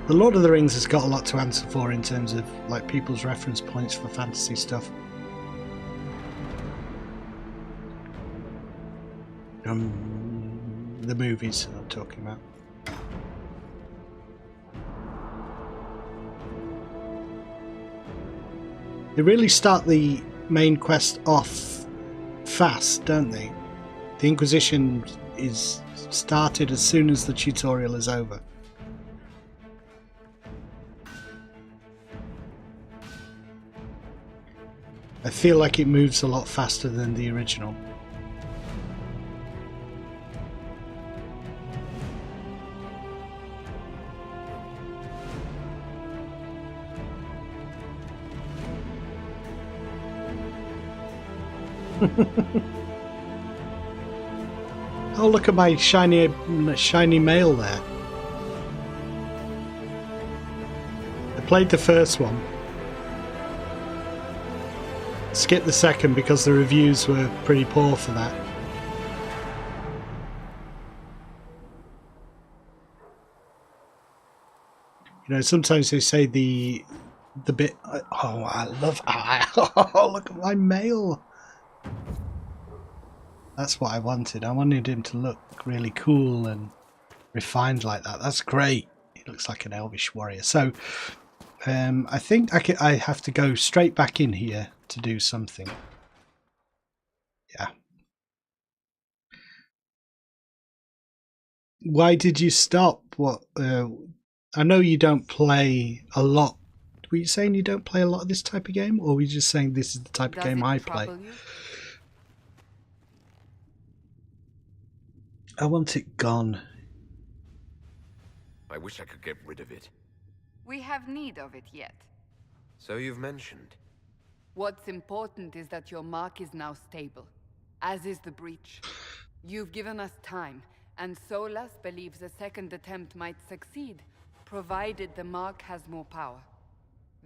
The Lord of the Rings has got a lot to answer for in terms of like people's reference points for fantasy stuff. The movies I'm talking about. They really start the main quest off fast, don't they? The Inquisition is started as soon as the tutorial is over. I feel like it moves a lot faster than the original. Oh, look at my shiny mail there. I played the first one. Skipped the second because the reviews were pretty poor for that. You know, sometimes they say the bit. Oh, I love. Oh, look at my mail. That's what I wanted. I wanted him to look really cool and refined like that. That's great. He looks like an elvish warrior. So, I think I have to go straight back in here to do something. Yeah. Why did you stop? What? I know you don't play a lot. Were you saying you don't play a lot of this type of game, or were you just saying this is the type of game I play? I want it gone. I wish I could get rid of it. We have need of it yet. So you've mentioned. What's important is that your mark is now stable, as is the breach. You've given us time, and Solas believes a second attempt might succeed, provided the mark has more power.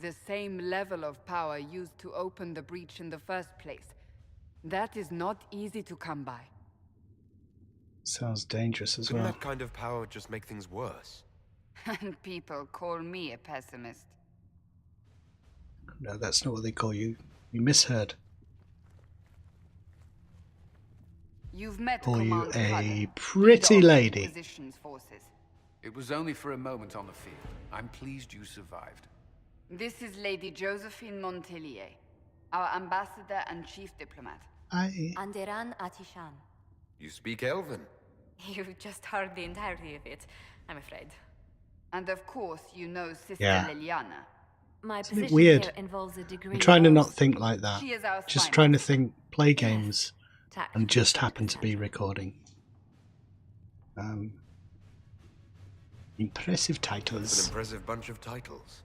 The same level of power used to open the breach in the first place. That is not easy to come by. Sounds dangerous as Couldn't well. that kind of power just make things worse? And people call me a pessimist. No, that's not what they call you. You misheard. You've met Call you Command a Culler, pretty leader of the lady. Inquisition's forces. It was only for a moment on the field. I'm pleased you survived. This is Lady Josephine Montelier, our ambassador and chief diplomat. Anderan Atishan. You speak Elven. You've just heard the entirety of it, I'm afraid. And of course, you know Sister Yeah. Liliana. My It's a bit position weird. here involves a degree I'm trying to of- not think like that. She is our Just spy trying to master. think, play games, Tact. and just happen to be recording. Impressive It's an titles. impressive bunch of titles.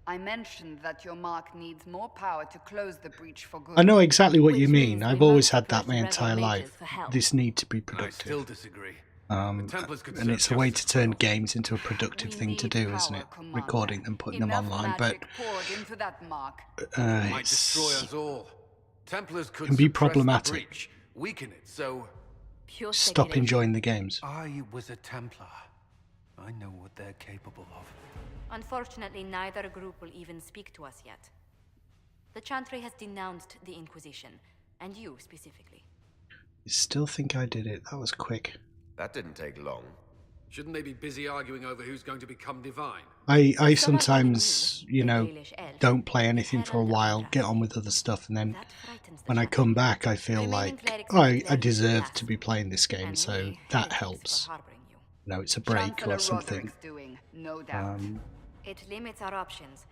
I mentioned that your mark needs more power to close the breach for good. I know exactly what you Which mean. means I've we always must had that approach my the entire rebel life. mages for help. This need to be I still productive. disagree. And it's a way to turn games into a productive We thing to need do, isn't power, it? Commander. Recording them, putting Enough them online, but magic poured into that mark. Might destroy it's us all. Templars could can be suppress the problematic. breach, weaken it, so... Pure Stop speculation. enjoying the games. I was a Templar. I know what they're capable of. Unfortunately, neither group will even speak to us yet. The Chantry has denounced the Inquisition, and you specifically. You still think I did it? That was quick. That didn't take long. Shouldn't they be busy arguing over who's going to become divine? I Someone sometimes, like me, you the know, Gaelish elf, don't play anything for a herald of while, trust. get on with other stuff, and then That frightens the when I Chantry. come back, I feel Remaining like, clerics oh, will I declare you deserve last, to be playing this game, and so we that heretics helps. for harboring you. You know, it's a break Chancellor or something. Roderick's doing, no doubt. It limits our options.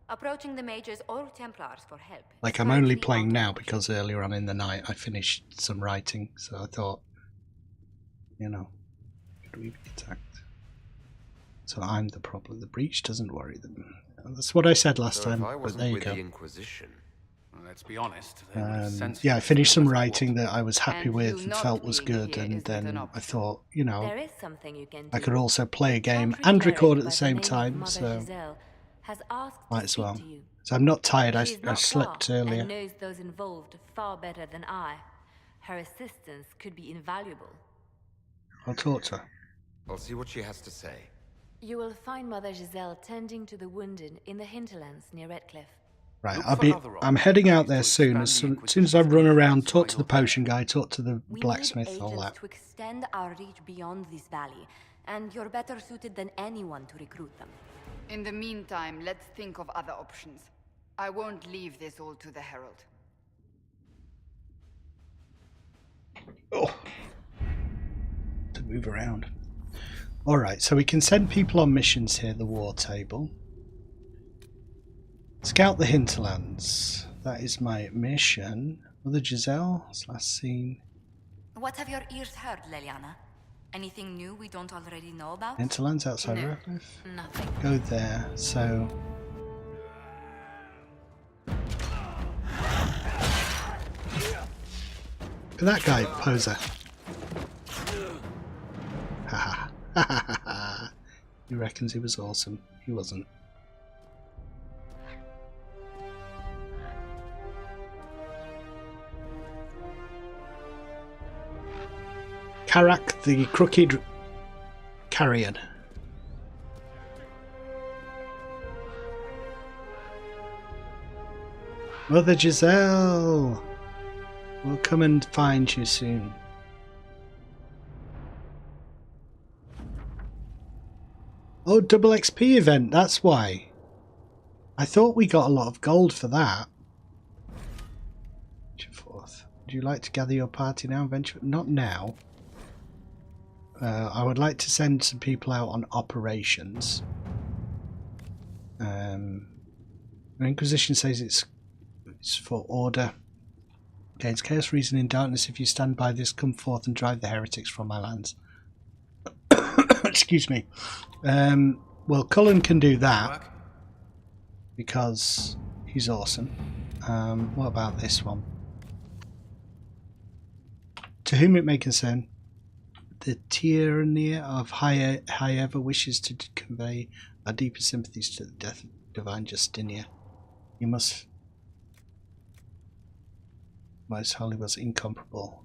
Approaching the mages or Templars for help. Like is I'm only currently playing out now of because earlier on in the night I finished some writing, so I thought, you know, should we be attacked? So I'm the problem. The breach doesn't worry them. That's what I said last So if time, I but wasn't there you with go. the Inquisition, let's be honest. They would have censored Yeah, I us finished some wherever writing water. that I was happy And with you and not felt was being good, here and isn't then an I option. thought, you know, There is something you can do. I could also play a game Chantry and cleric record at by the same name of time, Mother so Giselle has asked might to as speak well. to you. So I'm not tired. She is I not slept far earlier. and knows those involved far better than I. Her assistance could be invaluable. I'll talk to her. I'll see what she has to say. You will find Mother Giselle tending to the wounded in the hinterlands near Redcliffe. Right, Look I'll for be. other I'm heading out there opportunities to soon. expand the As soon as I Inquisition's run around, influence talk while to the you're there. potion guy, talk to the We blacksmith, need all agents that. to extend our reach beyond this valley, and you're better suited than anyone to recruit them. In the meantime, let's think of other options. I won't leave this all to the Herald. Oh, to move around. All right, so we can send people on missions here. The war table. Scout the hinterlands. That is my mission. Mother Giselle, it's last seen. What have your ears heard, Leliana? Anything new we don't already know about? Hinterlands outside No, Redcliffe. Nothing. Go there. So. Look at that guy, poser. Ha ha. He reckons he was awesome. He wasn't. Karak the Crooked Carrion. Mother Giselle! We'll come and find you soon. Oh, double XP event, that's why. I thought we got a lot of gold for that. Fourth. Would you like to gather your party now? Eventually, not now. I would like to send some people out on operations. The Inquisition says it's for order. Against chaos, reason in darkness. If you stand by this, come forth and drive the heretics from my lands. Excuse me. Well, Cullen can do that because he's awesome. What about this one? To whom it may concern, the tyranny of high ever wishes to convey our deepest sympathies to the death of divine Justinia. You must. Most holy was incomparable.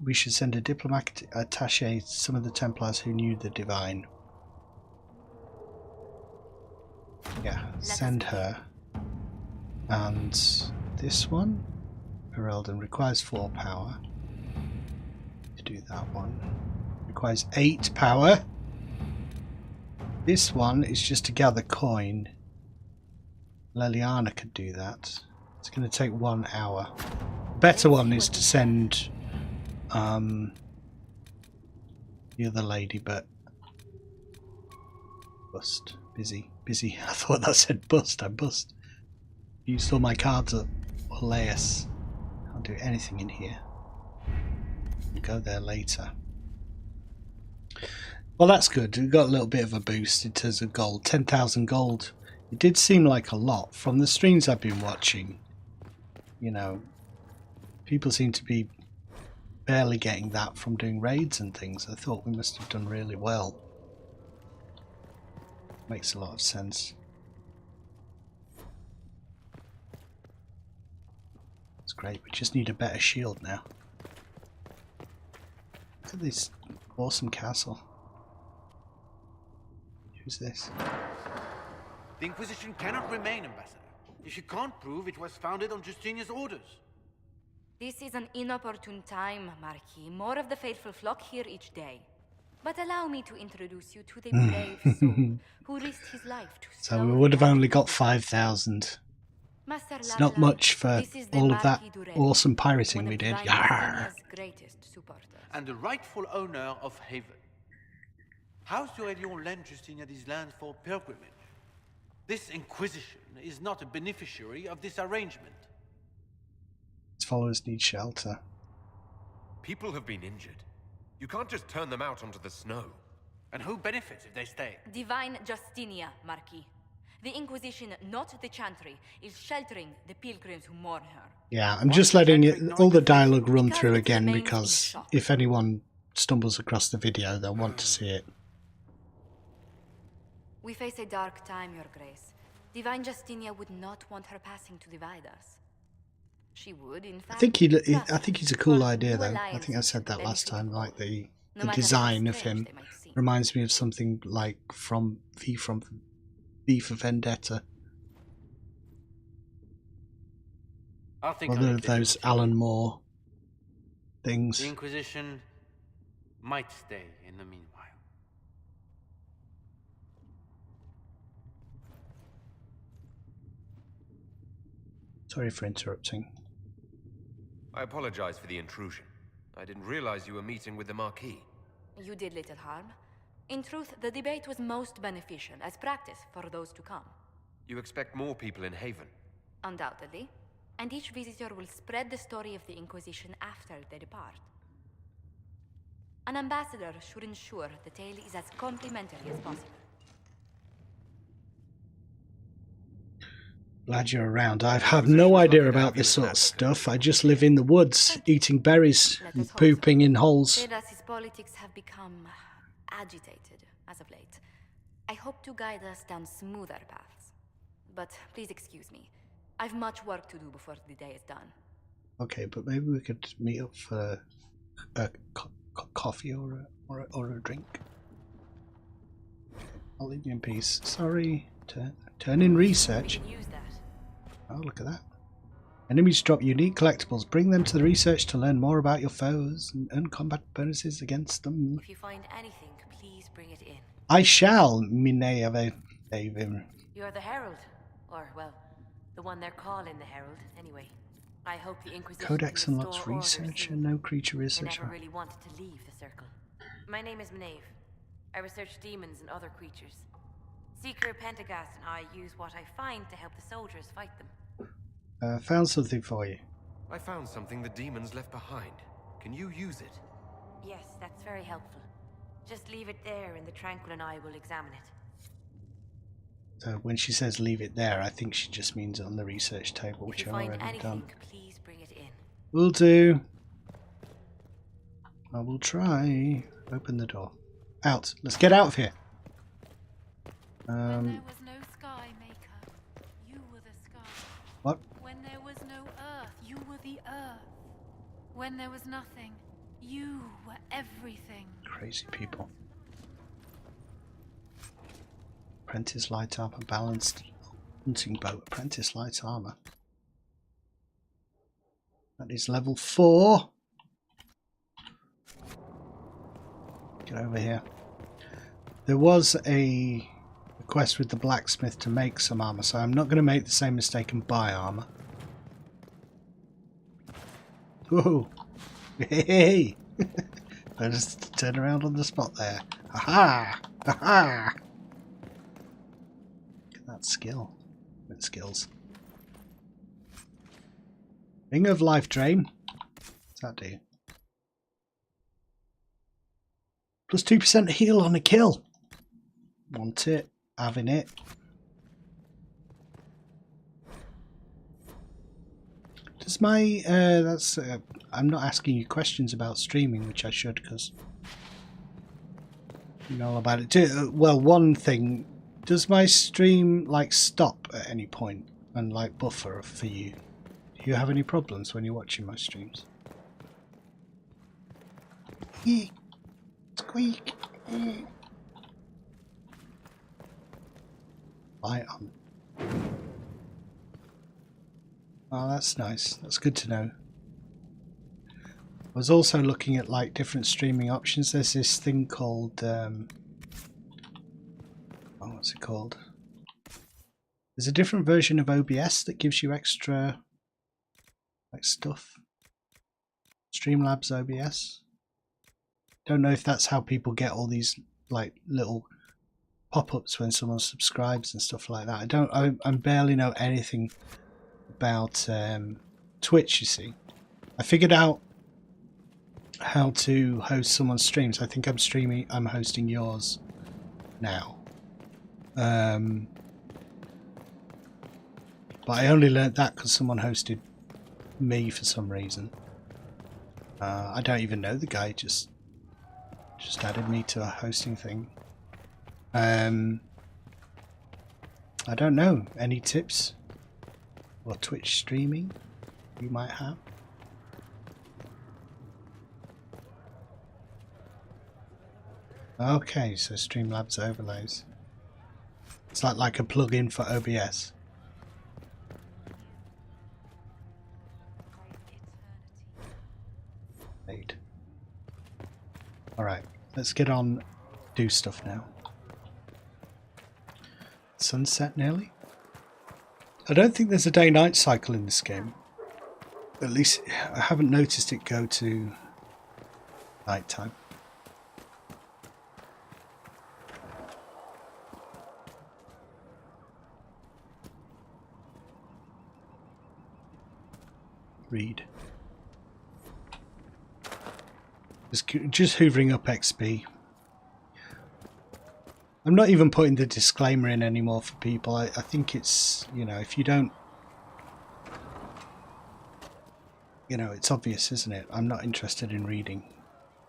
We should send a diplomatic attaché to some of the Templars who knew the divine. Yeah, send her. And this one, Heraldon, requires 4 power. To do that one. Requires 8 power. This one is just to gather coin. Leliana could do that. It's going to take 1 hour. The better one is to send the other lady, but bust. Busy. I thought that said bust. I bust. Used all my cards up. Oleus. Can't do anything in here. We'll go there later. Well, that's good. We got a little bit of a boost in terms of gold. 10,000 gold. It did seem like a lot from the streams I've been watching. You know, people seem to be barely getting that from doing raids and things. I thought we must have done really well. Makes a lot of sense. It's great. We just need a better shield now. Look at this awesome castle. Who's this? The Inquisition cannot remain, Ambassador, if you can't prove it was founded on Justinia's orders. This is an inopportune time, Marquis. More of the faithful flock here each day. But allow me to introduce you to the brave soul who risked his life to So we would have only got 5,000. It's not much for all of that awesome pirating we did. Yarr. And the rightful owner of Haven. House Aurelion lent Justinia these lands for pilgrimage. This Inquisition is not a beneficiary of this arrangement. Its followers need shelter. People have been injured. You can't just turn them out onto the snow. And who benefits if they stay? Divine Justinia, Marquis. The Inquisition, not the Chantry, is sheltering the pilgrims who mourn her. Yeah, I'm just letting all the dialogue run through again because if anyone stumbles across the video, they'll want to see it. We face a dark time, Your Grace. Divine Justinia would not want her passing to divide us. She would, in fact. I think he's a cool idea, though. I think I said that last time. Like the design of him reminds me of something like from V for Vendetta. One of those Alan Moore things. The Inquisition might stay in the meanwhile. Sorry for interrupting. I apologize for the intrusion. I didn't realize you were meeting with the Marquis. You did little harm. In truth, the debate was most beneficial as practice for those to come. You expect more people in Haven? Undoubtedly. And each visitor will spread the story of the Inquisition after they depart. An ambassador should ensure the tale is as complimentary as possible. Glad you're around. I have no idea about this sort of stuff. I just live in the woods, eating berries and pooping in holes. Pedas's politics have become agitated as of late. I hope to guide us down smoother paths. But please excuse me. I've much work to do before the day is done. Okay, but maybe we could meet up for a coffee or a drink. I'll leave you in peace. Sorry. Turn in research. We can use that. Oh, look at that. Enemies drop unique collectibles. Bring them to the research to learn more about your foes and earn combat bonuses against them. If you find anything, please bring it in. I shall, Minea Davim. You're the Herald. Or, well, the one they're calling the Herald, anyway. I hope the Inquisition Codex unlocks research and no creature I research. never really wanted to leave the Circle. My name is Maeve. I research demons and other creatures. Seeker Pentagast and I use what I find to help the soldiers fight them. Found something for you. I found something the demons left behind. Can you use it? Yes, that's very helpful. Just leave it there and the Tranquil and I will examine it. So when she says leave it there, I think she just means on the research table, which I've already done. Please bring it in. Will do. I will try. Open the door. Out. Let's get out of here. When there was no sky, Maker, you were the sky. What? When there was no earth, you were the earth. When there was nothing, you were everything. Crazy people. Apprentice light armor, balanced hunting bow. Apprentice light armor. That is level 4. Get over here. There was a quest with the blacksmith to make some armor, so I'm not going to make the same mistake and buy armor. Whoa! Hey! I just turn around on the spot there. Aha! Aha! Look at that skill. With skills. Ring of Life Drain. What's that do? Plus 2% heal on a kill. Want it. Having it. Does my I'm not asking you questions about streaming, which I should, because you know all about it too. Well, one thing, does my stream like stop at any point and like buffer for you? Do you have any problems when you're watching my streams? Squeak. Light on. Oh, that's nice. That's good to know. I was also looking at like different streaming options. There's this thing called what's it called? There's a different version of OBS that gives you extra like stuff. Streamlabs OBS. Don't know if that's how people get all these like little pop-ups when someone subscribes and stuff like that. I barely know anything about Twitch, you see. I figured out how to host someone's streams. I think I'm hosting yours now. But I only learnt that because someone hosted me for some reason. I don't even know the guy, just added me to a hosting thing. I don't know. Any tips or Twitch streaming you might have? Okay, so Streamlabs overlays. It's like a plug-in for OBS. Alright, let's get on, do stuff now. Sunset nearly? I don't think there's a day-night cycle in this game. At least I haven't noticed it go to nighttime. Read. Just hoovering up XP. I'm not even putting the disclaimer in anymore for people. I think it's, you know, if you don't, you know, it's obvious, isn't it? I'm not interested in reading.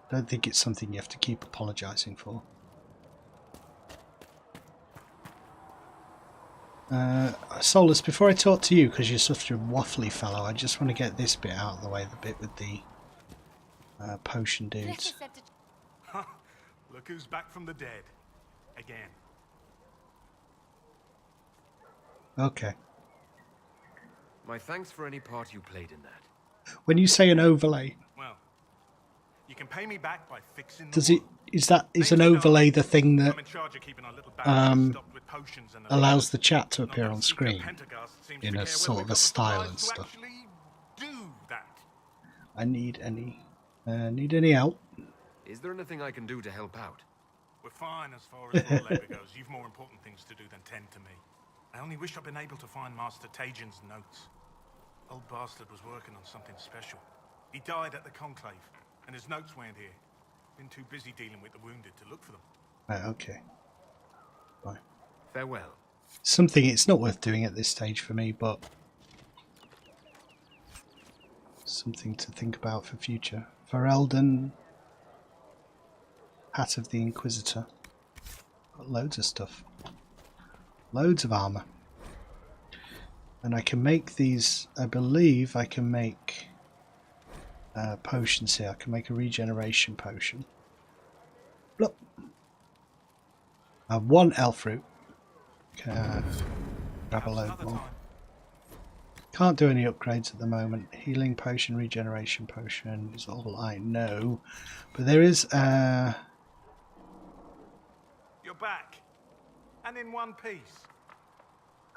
I don't think it's something you have to keep apologising for. Solus, before I talk to you, because you're such a waffly fellow, I just want to get this bit out of the way, the bit with the potion dudes. Look who's back from the dead. Again. Okay. My thanks for any part you played in that. When you say an overlay, Well, you can pay me back by fixing does it? Is an overlay the thing that allows the chat to appear on screen in a sort of a style and stuff? I need any help? Is there anything I can do to help out? We're fine as far as raw labor goes. You've more important things to do than tend to me. I only wish I'd been able to find Master Tajin's notes. Old bastard was working on something special. He died at the Conclave, and his notes weren't here. Been too busy dealing with the wounded to look for them. Right, okay. Bye. Farewell. Something it's not worth doing at this stage for me, but something to think about for future. Ferelden, Hat of the Inquisitor. Got loads of stuff. Loads of armour. And I can make these, I believe I can make potions here. I can make a regeneration potion. Look. I have one elf root. Grab a load more. Can't do any upgrades at the moment. Healing potion, regeneration potion is all I know. But there is You're back. And in one piece.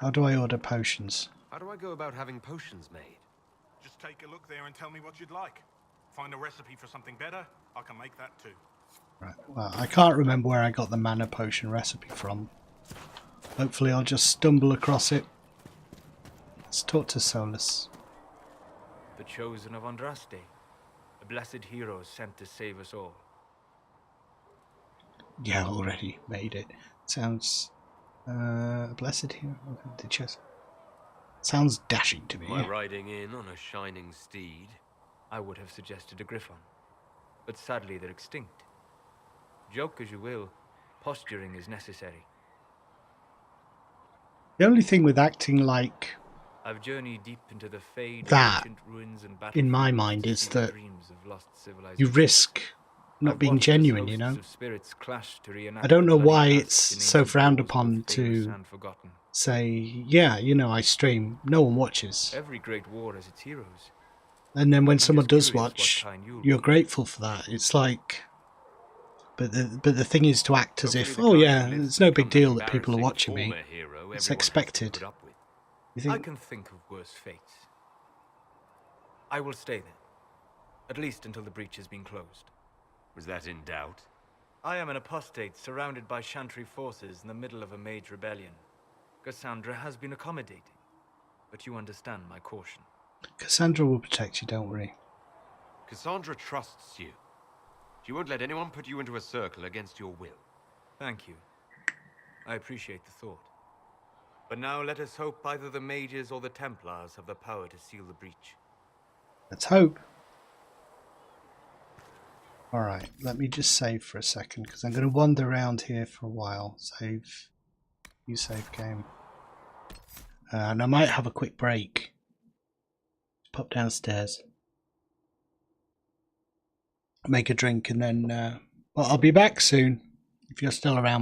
how do I order potions? How do I go about having potions made? Just take a look there and tell me what you'd like. Find a recipe for something better, I can make that too. Right, well, I can't remember where I got the mana potion recipe from. Hopefully I'll just stumble across it. Let's talk to Solus. The chosen of Andraste, a blessed hero sent to save us all. Yeah, already made it. Sounds a blessed hero. The chest. Sounds dashing to me. Am I riding in on a shining steed? I would have suggested a griffon, but sadly they're extinct. Joke as you will, posturing is necessary. The only thing with acting like I've journeyed deep into the fade that, of ancient ruins and in my mind, is that you risk not being genuine, you know? I don't know why it's so frowned upon to say, yeah, you know, I stream, no one watches. Every great war has its heroes. And then when someone does watch, you're grateful for that. It's like, but the thing is to act as if, oh yeah, it's no big deal that people are watching me. It's expected. You think? I can think of worse fates. I will stay then, at least until the breach has been closed. Was that in doubt? I am an apostate surrounded by Chantry forces in the middle of a mage rebellion. Cassandra has been accommodating, but you understand my caution. Cassandra will protect you, don't worry. Cassandra trusts you. She won't let anyone put you into a circle against your will. Thank you. I appreciate the thought. But now let us hope either the mages or the Templars have the power to seal the breach. Let's hope. Alright, let me just save for a second, because I'm going to wander around here for a while. Save. You save game. And I might have a quick break. Pop downstairs. Make a drink and then... well, I'll be back soon, if you're still around.